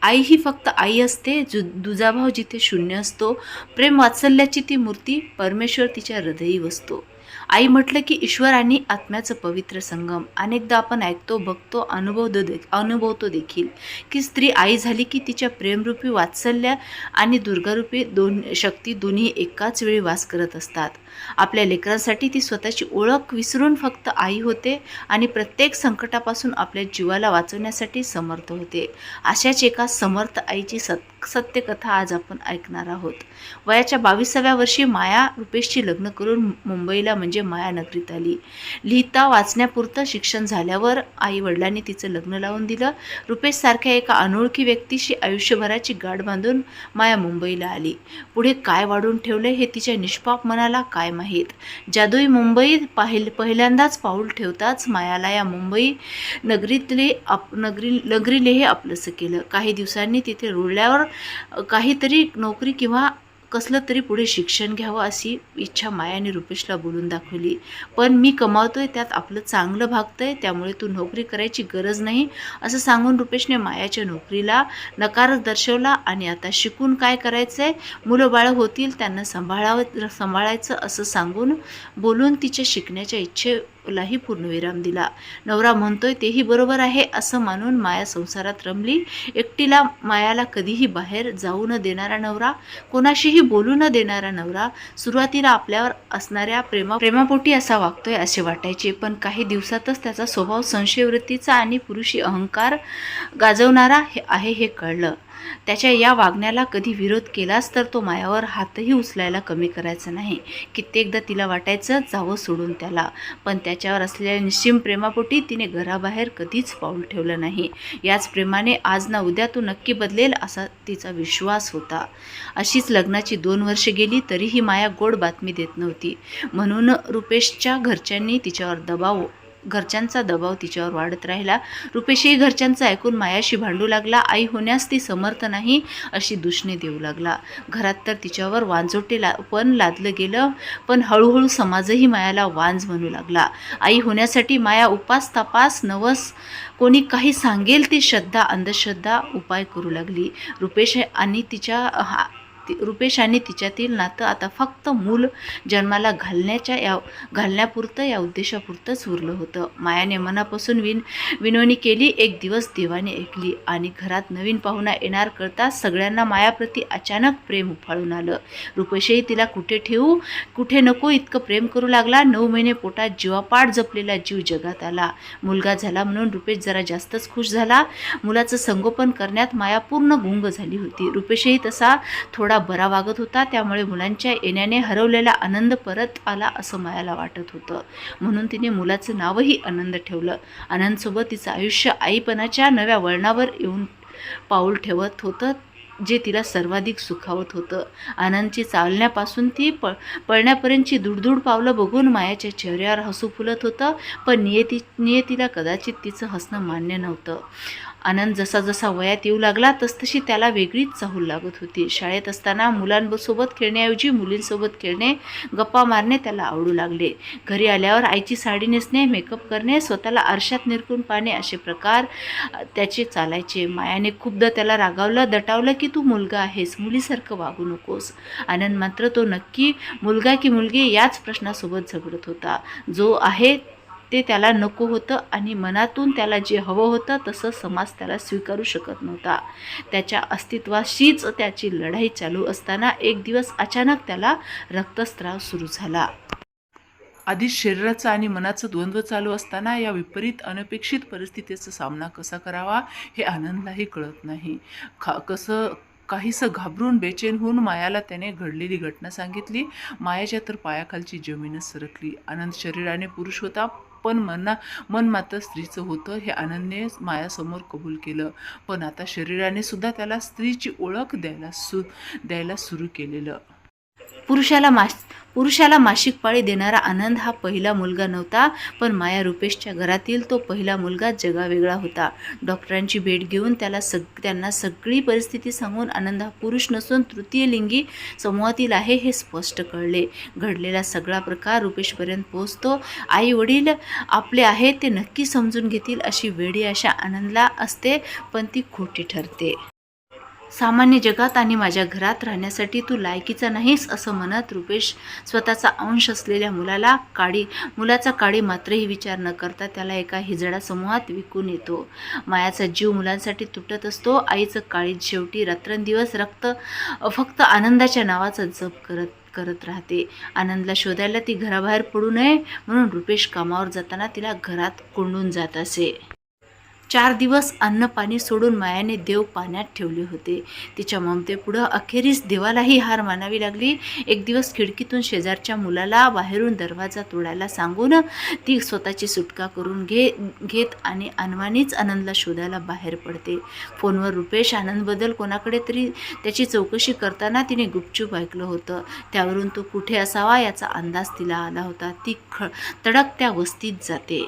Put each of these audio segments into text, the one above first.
आई ही फक्त आई असते, दुजाभाव जिथे शून्य असतो, प्रेम वात्सल्याची ती मूर्ती, परमेश्वर तिच्या हृदयी वसतो. आई म्हटलं की ईश्वर आणि आत्म्याचं पवित्र संगम. अनेकदा आपण ऐकतो, बघतो, अनुभवतो देखील की स्त्री आई झाली की तिच्या प्रेमरूपी वात्सल्य आणि दुर्गारूपी शक्ती दोन्ही एकाच वेळी वास करत असतात. आपल्या लेकरांसाठी ती स्वतःची ओळख विसरून फक्त आई होते आणि प्रत्येक संकटापासून आपल्या जीवाला वाचवण्यासाठी समर्थ होते. अशाच एका समर्थ आईची सत्यकथा आज आपण ऐकणार आहोत. वयाच्या 22व्या वर्षी माया रुपेशची लग्न करून मुंबईला म्हणजे मायानगरीत आली. लिहिता वाचण्यापुरतं शिक्षण झाल्यावर आई वडिलांनी तिचं लग्न लावून दिलं. रुपेश सारख्या एका अनोळखी व्यक्तीशी आयुष्यभराची गाठ बांधून माया मुंबईला आली. पुढे काय वाढून ठेवले हे तिच्या निष्पाप मनाला काय माहीत. जादुई मुंबईत पहिल्यांदाच पाऊल ठेवताच मायाला या मुंबई नगरीले हे आपलंसं केलं. काही दिवसांनी तिथे रुळल्यावर काहीतरी नोकरी किंवा कसलं तरी पुढे शिक्षण घ्यावं अशी इच्छा मायाने रुपेशला बोलून दाखवली. पण मी कमावतोय, त्यात आपलं चांगलं भागतंय, त्यामुळे तू नोकरी करायची गरज नाही असं सांगून रुपेशने मायाच्या नोकरीला नकार दर्शवला. आणि आता शिकून काय करायचंय, मुलं बाळं होतील, त्यांना सांभाळायचं असं सांगून बोलून तिच्या शिकण्याच्या इच्छेलाही पूर्णविराम दिला. नवरा म्हणतोय तेही बरोबर आहे असं मानून माया संसारात रमली. एकटीला मायाला कधीही बाहेर जाऊ न देणारा नवरा, कोणाशीही बोलू न देणारा नवरा, सुरुवातीला आपल्यावर असणाऱ्या प्रेमापोटी असा वागतोय असे वाटायचे. पण काही दिवसातच त्याचा स्वभाव संशयवृत्तीचा आणि पुरुषी अहंकार गाजवणारा आहे हे कळलं. त्याच्या या वागण्याला कधी विरोध केलाच तर तो मायावर हातही उचलायला कमी करायचा नाही. कित्येकदा तिला वाटायचं जावं सोडून त्याला, पण त्याच्यावर असलेल्या निश्चिम प्रेमापोटी तिने घराबाहेर कधीच पाऊल ठेवलं नाही. याच प्रेमाने आज ना उद्या तो नक्की बदलेल असा तिचा विश्वास होता. अशीच लग्नाची 2 वर्षे गेली तरीही माया गोड बातमी देत नव्हती. म्हणून रुपेशच्या घरच्यांचा दबाव तिच्यावर वाढत राहिला. रुपेशही घरच्यांचं ऐकून मायाशी भांडू लागला. आई होण्यास ती समर्थ नाही अशी दूषणे देऊ लागला. घरात तर तिच्यावर पण लादलं गेलं. पण हळूहळू समाजही मायाला वांज म्हणू लागला. आई होण्यासाठी माया उपास तापास नवस कोणी काही सांगेल ती अंधश्रद्धा उपाय करू लागली. रुपेश आणि तिच्यातील नातं आता फक्त मूल जन्माला घालण्यापुरतं या उद्देशापुरतंच उरलं होतं. मायाने मनापासून विनवणी केली. एक दिवस देवाने ऐकली आणि घरात नवीन पाहुणा येणार कळताच सगळ्यांना मायाप्रती अचानक प्रेम उफाळून आलं. रुपेशही तिला कुठे ठेवू कुठे नको इतकं प्रेम करू लागला. 9 महिने पोटात जीवापाड जपलेला जीव जगात आला. मुलगा झाला म्हणून रुपेश जरा जास्तच खुश झाला. मुलाचं संगोपन करण्यात माया पूर्ण गुंग झाली होती. रुपेशही तसा थोडा बरा वागत होता. त्यामुळे मुलांच्या येण्याने हरवलेला आनंद परत आला असं मायाला वाटत होतं. म्हणून तिने मुलाचं नावही आनंद ठेवलं. आनंदसोबत तिचं आयुष्य आईपणाच्या नव्या वळणावर येऊन पाऊल ठेवत होतं, जे तिला सर्वाधिक सुखावत होतं. आनंदची चालण्यापासून ती पळण्यापर्यंतची दूरदूर पावलं बघून मायाच्या चेहऱ्यावर हसू फुलत होतं. पण नियतीला कदाचित तिचं हसणं मान्य नव्हतं. आनंद जसा जसा वयात येऊ लागला तसतशी त्याला वेगळीच चाहूल लागत होती. शाळेत असताना मुलांसोबत खेळण्याऐवजी मुलींसोबत खेळणे, गप्पा मारणे त्याला आवडू लागले. घरी आल्यावर आईची साडी नेसणे, मेकअप करणे, स्वतःला आरशात निरखून पाहणे असे प्रकार त्याचे चालायचे. मायाने खूपदा त्याला रागावलं, दटावलं की तू मुलगा आहेस, मुलीसारखं वागू नकोस. आनंद मात्र तो नक्की मुलगा की मुलगी याच प्रश्नासोबत झगडत होता. जो आहे ते त्याला नको होतं आणि मनातून त्याला जे हवं होतं तसं समाज त्याला स्वीकारू शकत नव्हता. त्याच्या अस्तित्वाशीच त्याची लढाई चालू असताना एक दिवस अचानक त्याला रक्तस्राव सुरू झाला. आधीच शरीराचं आणि मनाचं द्वंद्व चालू असताना या विपरीत अनपेक्षित परिस्थितीचा सामना कसा करावा हे आनंदलाही कळत नाही. काहीसं घाबरून बेचैन होऊन मायाला त्याने घडलेली घटना सांगितली. मायाच्या तर पायाखालची जमीनच सरकली. आनंद शरीराने पुरुष होता पण मन मात्र स्त्रीचं होतं हे आनंदने मायासमोर कबूल केलं. पण आता शरीराने सुद्धा त्याला स्त्रीची ओळख द्यायला सुरू केलेलं. पुरुषाला मासिक पाळी देणारा आनंद हा पहिला मुलगा नव्हता, पण माया रुपेशच्या घरातील तो पहिला मुलगा जगावेगळा होता. डॉक्टरांची भेट घेऊन त्यांना सगळी परिस्थिती सांगून आनंद हा पुरुष नसून तृतीय लिंगी समूहातील आहे हे स्पष्ट कळले. घडलेला सगळा प्रकार रुपेशपर्यंत पोहोचतो. आई वडील आपले आहे ते नक्की समजून घेतील अशी वेडी आशा आनंदला असते, पण ती खोटी ठरते. सामान्य जगात आणि माझ्या घरात राहण्यासाठी तू लायकीचा नाहीस असं म्हणत रुपेश स्वतःचा अंश असलेल्या मुलाचा काडी मात्रही विचार न करता त्याला एका हिजडा समूहात विकून येतो. मायाचा जीव मुलांसाठी तुटत असतो. आईचं काळीज शेवटी रात्रंदिवस फक्त आनंदाच्या नावाचा जप करत राहते. आनंदला शोधायला ती घराबाहेर पडू नये म्हणून रुपेश कामावर जाताना तिला घरात कोंडून जात असे. 4 दिवस अन्न पाणी सोडून मायाने देव पाण्यात ठेवले होते. तिच्या ममतेपुढं अखेरीस देवालाही हार मानावी लागली. एक दिवस खिडकीतून शेजारच्या मुलाला बाहेरून दरवाजा तोडायला सांगून ती स्वतःची सुटका करून घेत आणि अनवाणीच आनंदला शोधायला बाहेर पडते. फोनवर रुपेश आनंदबद्दल कोणाकडे तरी त्याची चौकशी करताना तिने गुपचूप ऐकलं होतं. त्यावरून तो कुठे असावा याचा अंदाज तिला आला होता. ती तडक त्या वस्तीत जाते.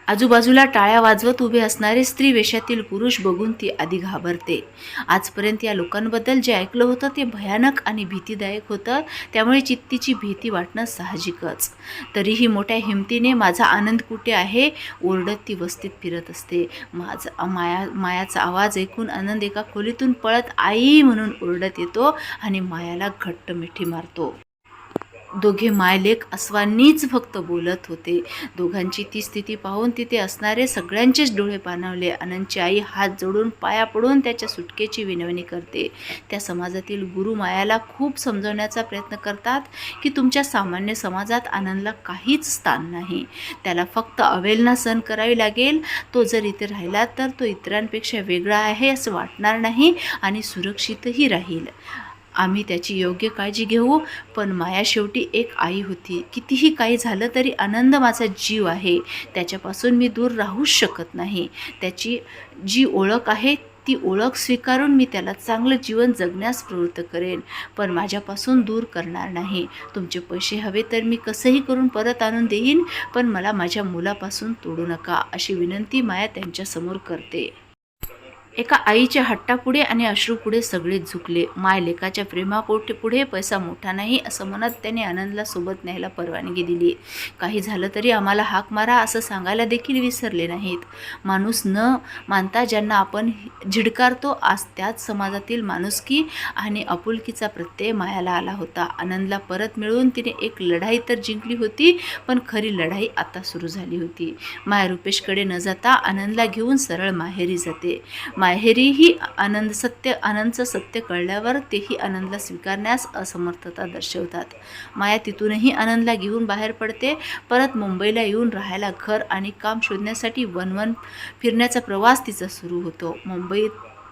आजूबाजूला टाळ्या वाजवत उभे असणारे स्त्री वेशातील पुरुष बघून ती आधी घाबरते. आजपर्यंत या लोकांबद्दल जे ऐकलं होतं ते भयानक आणि भीतीदायक होतं. त्यामुळे तिची भीती वाटणं साहजिकच. तरीही मोठ्या हिमतीने माझा आनंद कुठे आहे ओरडत ती वस्तीत फिरत असते. मायाचा आवाज ऐकून आनंद एका खोलीतून पळत आई म्हणून ओरडत येतो आणि मायाला घट्ट मिठी मारतो. दोघे मायलेक अस्वांनीच फक्त बोलत होते. दोघांची ती स्थिती पाहून तिथे असणारे सगळ्यांचेच डोळे पाणावले. आनंदची आई हात जोडून पाया पडून त्याच्या सुटकेची विनवणी करते. त्या समाजातील गुरु मायाला खूप समजवण्याचा प्रयत्न करतात की तुमच्या सामान्य समाजात आनंदला काहीच स्थान नाही. त्याला फक्त अवहेलना सहन करावी लागेल. तो जर इथे राहिला तर तो इतरांपेक्षा वेगळा आहे असं वाटणार नाही आणि सुरक्षितही राहील. आम्ही त्याची योग्य काळजी घेऊ. पण माया शेवटी एक आई होती. कितीही काही झालं तरी आनंद माझा जीव आहे. त्याच्यापासून मी दूर राहूच शकत नाही. त्याची जी ओळख आहे ती ओळख स्वीकारून मी त्याला चांगलं जीवन जगण्यास प्रवृत्त करेन, पण माझ्यापासून दूर करणार नाही. तुमचे पैसे हवे तर मी कसंही करून परत आणून देईन, पण मला माझ्या मुलापासून तोडू नका, अशी विनंती माया त्यांच्यासमोर करते. एका आईच्या हट्टापुढे आणि अश्रूपुढे सगळेच झुकले. माय लेकाच्या प्रेमापुढे पैसा मोठा नाही असं म्हणत त्याने आनंदला सोबत न्यायला परवानगी दिली. काही झालं तरी आम्हाला हाक मारा असं सांगायला देखील विसरले नाहीत. माणूस न मानता ज्यांना आपण झिडकारतो, आज त्याच समाजातील माणुसकी आणि आपुलकीचा प्रत्यय मायाला आला होता. आनंदला परत मिळवून तिने एक लढाई तर जिंकली होती, पण खरी लढाई आता सुरू झाली होती. माया रुपेशकडे न जाता आनंदला घेऊन सरळ माहेरी जाते. माहेरीही आनंदचं सत्य कळल्यावर तेही आनंदला स्वीकारण्यास असमर्थता दर्शवतात. माया तिथूनही आनंदला घेऊन बाहेर पडते. परत मुंबईला येऊन राहायला घर आणि काम शोधण्यासाठी वनवन फिरण्याचा प्रवास तिचा सुरू होतो.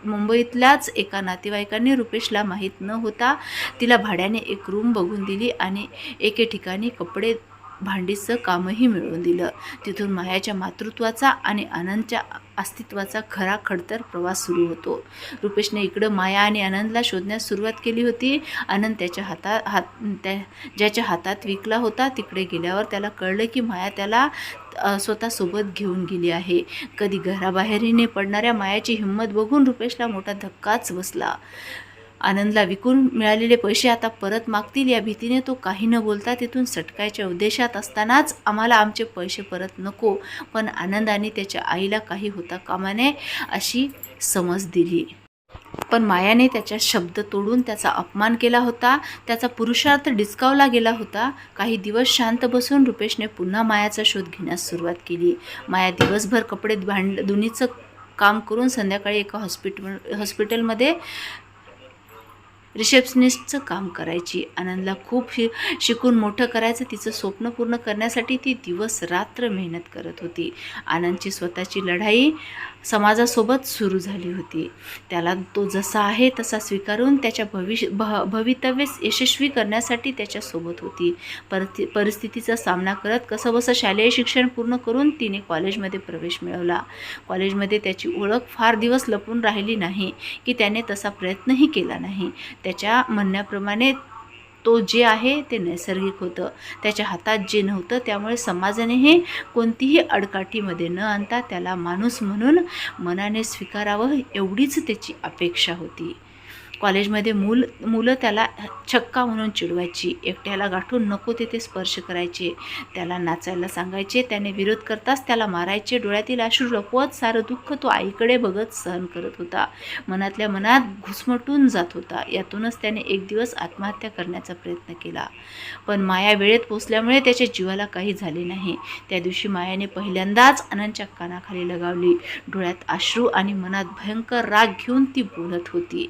मुंबईतल्याच एका नातेवाईकांनी रुपेशला माहीत न होता तिला भाड्याने एक रूम बघून दिली आणि एके ठिकाणी कपडे भांडीचं कामही मिळवून दिलं. तिथून मायाच्या मातृत्वाचा आणि आनंदच्या अस्तित्वाचा खरा खडतर प्रवास सुरू होतो. रुपेशने इकडं माया आणि आनंदला शोधण्यास सुरुवात केली होती. आनंद ज्याच्या हातात विकला होता तिकडे गेल्यावर त्याला कळलं की माया त्याला स्वतःसोबत घेऊन गेली आहे. कधी घराबाहेरही पडणाऱ्या मायाची हिंमत बघून रुपेशला मोठा धक्काच बसला. आनंदला विकून मिळालेले पैसे आता परत मागतील या भीतीने तो काही न बोलता तिथून सटकायच्या उद्देशात असतानाच आम्हाला आमचे पैसे परत नको, पण आनंद आणि त्याच्या आईला काही होता कामा नये अशी समज दिली. पण मायाने त्याच्या शब्द तोडून त्याचा अपमान केला होता. त्याचा पुरुषार्थ डिस्कावला गेला होता. काही दिवस शांत बसून रुपेशने पुन्हा मायाचा शोध घेण्यास सुरुवात केली. माया दिवसभर कपडे धुणीचं काम करून संध्याकाळी एका हॉस्पिटलमध्ये रिसेप्शनिस्टचं काम करायची. आनंदला खूप शिकून मोठं करायचं तिचं स्वप्न पूर्ण करण्यासाठी ती दिवस रात्र मेहनत करत होती. आनंदची स्वतःची लढाई समाजासोबत सुरू झाली होती. त्याला तो जसा आहे तसा स्वीकारून त्याच्या भवितव्य यशस्वी करण्यासाठी त्याच्यासोबत होती. परिस्थितीचा सामना करत कसंबसं शालेय शिक्षण पूर्ण करून तिने कॉलेजमध्ये प्रवेश मिळवला. कॉलेजमध्ये त्याची ओळख फार दिवस लपून राहिली नाही की त्याने तसा प्रयत्नही केला नाही. त्याच्या म्हणण्याप्रमाणे तो जे आहे ते नैसर्गिक होतं. त्याच्या हातात जे नव्हतं, त्यामुळे समाजानेही कोणतीही अडकाठीमध्ये न आणता त्याला माणूस म्हणून मनाने स्वीकारावं एवढीच त्याची अपेक्षा होती. कॉलेजमध्ये मुलं त्याला छक्का म्हणून चिडवायची, एकट्याला गाठून नको तिथे स्पर्श करायचे, त्याला नाचायला सांगायचे, त्याने विरोध करताच त्याला मारायचे. डोळ्यातील अश्रू लपवत सारं दुःख तो आईकडे बघत सहन करत होता. मनातल्या मनात घुसमटून जात होता. यातूनच त्याने एक दिवस आत्महत्या करण्याचा प्रयत्न केला. पण माया वेळेत पोचल्यामुळे त्याच्या जीवाला काही झाले नाही. त्या दिवशी मायाने पहिल्यांदाच आनंदच्या कानाखाली लगावली. डोळ्यात अश्रू आणि मनात भयंकर राग घेऊन ती बोलत होती,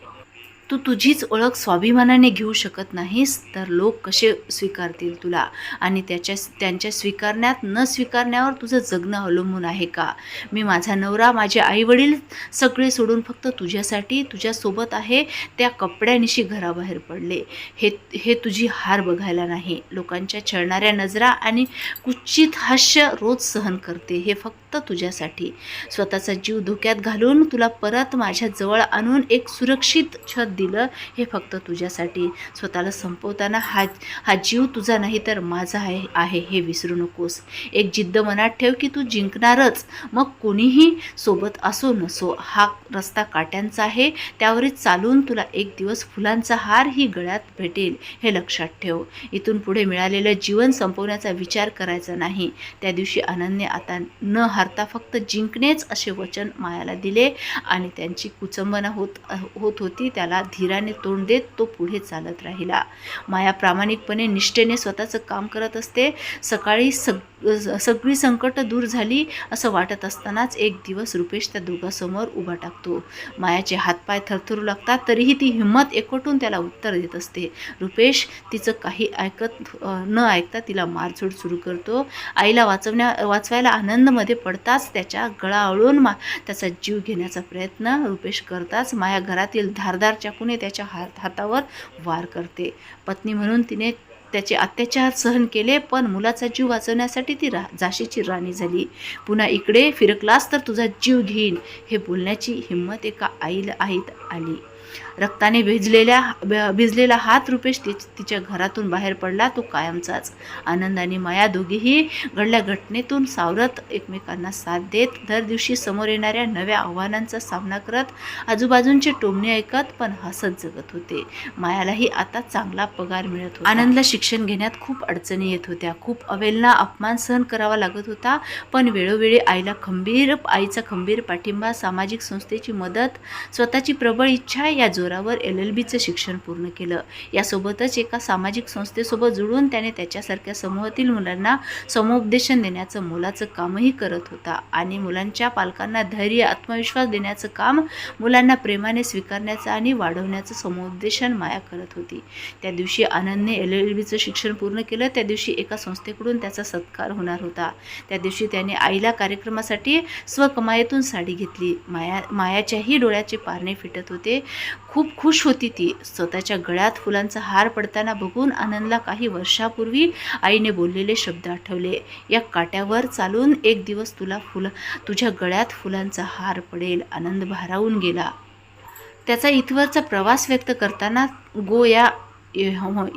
तू तुझीच ओळख स्वाभिमानाने घेऊ शकत नाहीस तर लोक कसे स्वीकारतील तुला? आणि त्यांच्या स्वीकारण्यात न स्वीकारण्यावर तुझं जगणं अवलंबून आहे का? मी, माझा नवरा, माझे आईवडील सगळे सोडून फक्त तुझ्यासाठी, तुझ्यासोबत आहे त्या कपड्यानिशी घराबाहेर पडले. हे तुझी हार बघायला नाही. लोकांच्या छळणाऱ्या नजरा आणि कुचित हास्य रोज सहन करते, हे फक्त तुझ्यासाठी. स्वतःचा जीव धोक्यात घालून तुला परत माझ्या जवळ आणून एक सुरक्षित छत दिलं, हे फक्त तुझ्यासाठी. स्वतःला संपवताना हा जीव तुझा नाही तर माझा आहे हे विसरू नकोस. एक जिद्द मनात ठेव की तू जिंकणारच, मग कोणीही सोबत असो नसो. हा रस्ता काट्यांचा आहे, त्यावरच चालून तुला एक दिवस फुलांचा हार ही गळ्यात भेटेल, हे लक्षात ठेव. इथून पुढे मिळालेलं जीवन संपवण्याचा विचार करायचा नाही. त्या दिवशी आनंदने आता न हारता फक्त जिंकणेच असे वचन मायाला दिले आणि त्यांची कुचंबना होत होती त्याला धीराने तोंड देत तो पुढे चालत राहिला. माया प्रामाणिकपणे निष्ठेने स्वतःचं काम करत असते. सकाळी सगळी संकट दूर झाली असं वाटत असतानाच एक दिवस रुपेश त्या दोघांसमोर उभा टाकतो. मायाचे हातपाय थरथरू लागतात, तरीही ती हिंमत एकवटून त्याला उत्तर देत असते. रुपेश तिचं काही न ऐकता तिला मारझोड सुरू करतो. आईला वाचवायला आनंदमध्ये पडताच त्याच्या गळा आवळून त्याचा जीव घेण्याचा प्रयत्न रुपेश करताच माया घरातील धारदार चाकूने त्याच्या हातावर वार करते. पत्नी म्हणून तिने त्याचे अत्याचार सहन केले, पण मुलाचा जीव वाचवण्यासाठी ती झाशीची राणी झाली. पुन्हा इकडे फिरकलास तर तुझा जीव घेईन, हे बोलण्याची हिंमत एका आईला आली. रक्ताने भिजलेला हात रुपेश तिच्या घरातून बाहेर पडला, तो कायमचाच. आनंद आणि माया दोघेही घडल्या घटनेतून सावरत एकमेकांना साथ देत दर दिवशी समोर येणाऱ्या नव्या आव्हानांचा सामना करत आजूबाजूंचे टोमणे ऐकत पण हसत जगत होते. मायालाही आता चांगला पगार मिळत होता. आनंदला शिक्षण घेण्यात खूप अडचणी येत होत्या, खूप अवेलना अपमान सहन करावा लागत होता, पण वेळोवेळी आईचा खंबीर पाठिंबा, सामाजिक संस्थेची मदत, स्वतःची प्रबळ इच्छा या जोरावर LLBचं शिक्षण पूर्ण केलं. यासोबतच एका सामाजिक संस्थेसोबत जुळून त्याने त्याच्यासारख्या समूहातील मुलांना समुपदेशन देण्याचं मोलाचं कामही करत होता आणि मुलांच्या पालकांना धैर्य, आत्मविश्वास देण्याचं काम, मुलांना प्रेमाने स्वीकारण्याचं आणि वाढवण्याचं समुपदेशन माया करत होती. त्या दिवशी आनंदने LLBचं शिक्षण पूर्ण केलं. त्या दिवशी एका संस्थेकडून त्याचा सत्कार होणार होता. त्या दिवशी त्याने आईला कार्यक्रमासाठी स्वकमाईतून साडी घेतली. मायाच्याही डोळ्याचे पारणे फिटत होते. खूप खुश होती ती. स्वतःच्या गळ्यात फुलांचा हार पडताना बघून आनंदला काही वर्षापूर्वी आईने बोललेले शब्द आठवले, या काट्यावर चालून एक दिवस तुझ्या गळ्यात फुलांचा हार पडेल. आनंद भारावून गेला. त्याचा इथवरचा प्रवास व्यक्त करताना या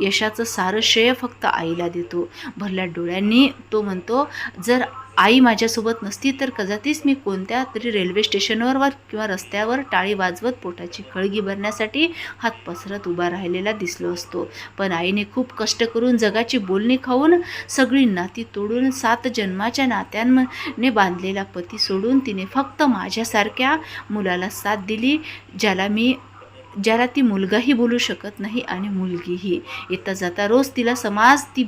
यशाचं सारं श्रेय फक्त आईला देतो. भरल्या डोळ्यांनी तो म्हणतो, जर आई माझ्यासोबत नसती तर कदाचित मी कोणत्या तरी रेल्वे स्टेशनवर किंवा रस्त्यावर टाळी वाजवत पोटाची खळगी भरण्यासाठी हात पसरत उभा राहिलेला दिसलो असतो. पण आईने खूप कष्ट करून जगाची बोलणी खाऊन सगळी नाती तोडून 7 जन्माच्या नात्यांनी बांधलेला पती सोडून तिने फक्त माझ्यासारख्या मुलाला साथ दिली, ज्याला ती मुलगाही बोलू शकत नाही आणि मुलगीही. येता जाता रोज तिला समाज ती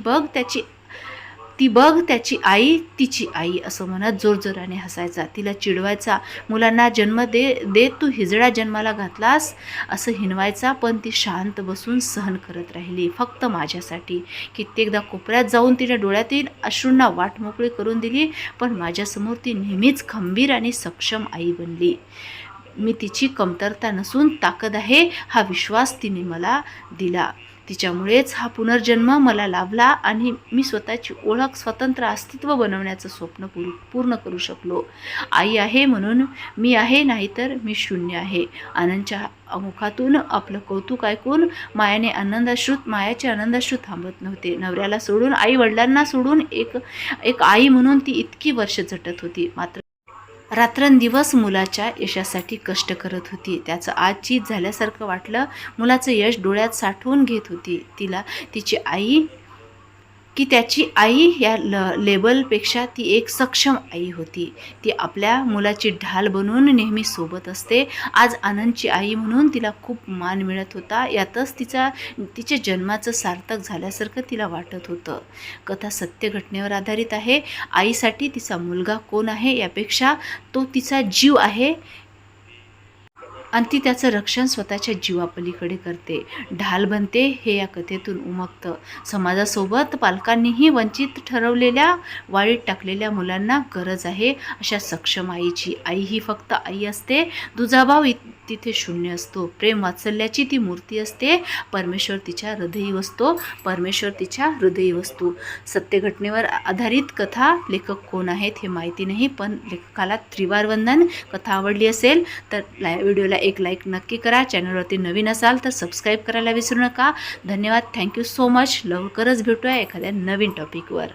बघ त्याची आई तिची आई असं म्हणत जोरजोराने हसायचा, तिला चिडवायचा. मुलांना जन्म देत तू हिजडा जन्माला घातलास असं हिनवायचा, पण ती शांत बसून सहन करत राहिली फक्त माझ्यासाठी. कित्येकदा कोपऱ्यात जाऊन तिने डोळ्यातील अश्रूंना वाट मोकळी करून दिली, पण माझ्यासमोर ती नेहमीच खंबीर आणि सक्षम आई बनली. मी तिची कमतरता नसून ताकद आहे हा विश्वास तिने मला दिला. तिच्यामुळेच हा पुनर्जन्म मला लाभला आणि मी स्वतःची ओळख, स्वतंत्र अस्तित्व बनवण्याचं स्वप्न पूर्ण करू शकलो. आई आहे म्हणून मी आहे, नाहीतर मी शून्य आहे. आनंदच्या मुखातून आपलं कौतुक ऐकून मायाचे आनंदाश्रू थांबत नव्हते. नवऱ्याला सोडून, आई वडिलांना सोडून एक आई म्हणून ती इतकी वर्ष झटत होती. मात्र रात्रंदिवस मुलाच्या यशासाठी कष्ट करत होती. त्याचं आज चीज झाल्यासारखं वाटलं. मुलाचं यश डोळ्यात साठवून घेत होती. त्याची आई या लेबलपेक्षा ती एक सक्षम आई होती. ती आपल्या मुलाची ढाल बनवून नेहमी सोबत असते. आज आनंदची आई म्हणून तिला खूप मान मिळत होता. यातच तिच्या जन्माचं सार्थक झाल्यासारखं तिला वाटत होतं. कथा सत्य घटनेवर आधारित आहे. आईसाठी तिचा मुलगा कोण आहे यापेक्षा तो तिचा जीव आहे आणि ती त्याचं रक्षण स्वतःच्या जीवापलीकडे करते, ढाल बनते, हे या कथेतून उमगतं. समाजासोबत पालकांनीही वंचित ठरवलेल्या, वाळीत टाकलेल्या मुलांना गरज आहे अशा सक्षम आईची. आई ही फक्त आई असते. दुजाभाव तिथे शून्य असतो. प्रेम वात्सल्याची ती मूर्ती असते. परमेश्वर तिच्या हृदयी वस्तू. सत्य घटनेवर आधारित कथा. लेखक कोण आहेत हे माहिती नाही, पण लेखकाला त्रिवार वंदन. कथा आवडली असेल तर व्हिडिओला एक लाईक नक्की करा. चॅनलवरती नवीन असाल तर सबस्क्राईब करायला विसरू नका. धन्यवाद. Thank you so much. लवकरच भेटूया एखाद्या नवीन टॉपिकवर.